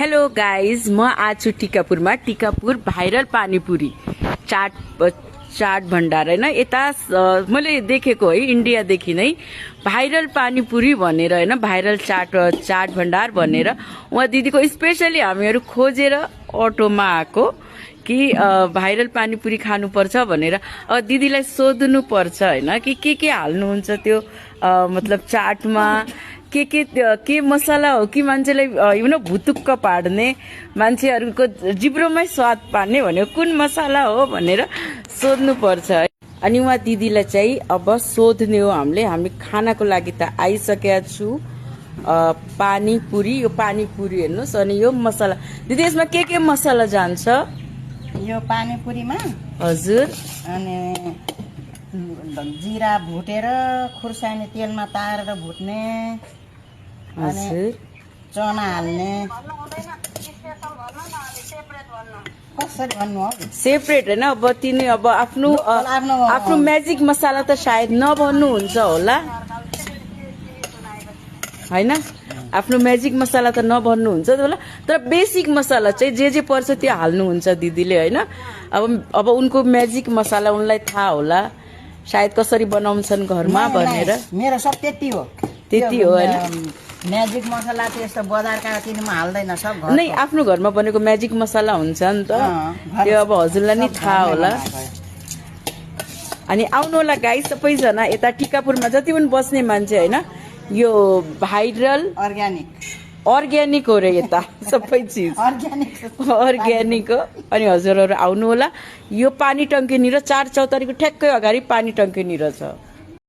Hello guys, म आज छु टिकापुरमा। टिकापुर भाइरल पानीपुरी चाट भण्डार हैन, यता मैले देखेको है, इन्डियादेखि नै भाइरल पानीपुरी भनेर हैन, भाइरल चाट भण्डार भनेर उहाँ दिदीको स्पेसली हामीहरू खोजेर अटोमा आएको कि भाइरल पानीपुरी खानुपर्छ भनेर दिदीलाई सोध्नु पर्छ हैन कि के हाल्नुहुन्छ त्यो मतलब चाटमा के मसला हो कि मान्छेलाई भुतुक्क पार्ने, मान्छेहरूको जिब्रोमै स्वाद पार्ने भनेको कुन मसला हो भनेर सोध्नु पर्छ। अनि उहाँ दिदीलाई चाहिँ अब सोध्ने हो हामी खानाको लागि त आइसकेका छु। पानीपुरी, यो पानीपुरी हेर्नुहोस्। अनि यो मसला दिदी, यसमा के मसला जान्छ यो पानीपुरीमा? हजुर, अनि जिरा भुटेर खुर्सानी तेलमा तारेर भुट्ने, अनि चना हाल्ने। कसरी भन्नु हो? सेपरेट हैन, अब तिनी अब आफ्नो म्याजिक मसला त सायद नभन्नुहुन्छ होला हैन, आफ्नो म्याजिक मसला त नभन्नुहुन्छ होला, तर बेसिक मसला चाहिँ जे पर्छ त्यो हाल्नुहुन्छ दिदीले हैन। अब उनको म्याजिक मसला उनलाई थाहा होला सायद कसरी बनाउँछन् घरमा भनेर। मेरो सब त्यति हो हैन। म्याजिक मसला त यस्तो बजारका तिनीमा हाल्दैन, सब घर नै आफ्नो घरमा बनेको म्याजिक मसला हुन्छ नि त, त्यो अब हजुरलाई नि थाहा होला। अनि आउनु होला गाइस सबैजना यता टिकापुरमा जति पनि बस्ने मान्छे हैन, यो भाइरल अर्ग्यानिक हो रे यता सबै चिज अर्ग्यानिक हो। अनि हजुरहरू आउनु होला। यो पानी टंकी निर 4 चौतारीको ठ्याक्कै अगाडि पानी टंकी निर छ।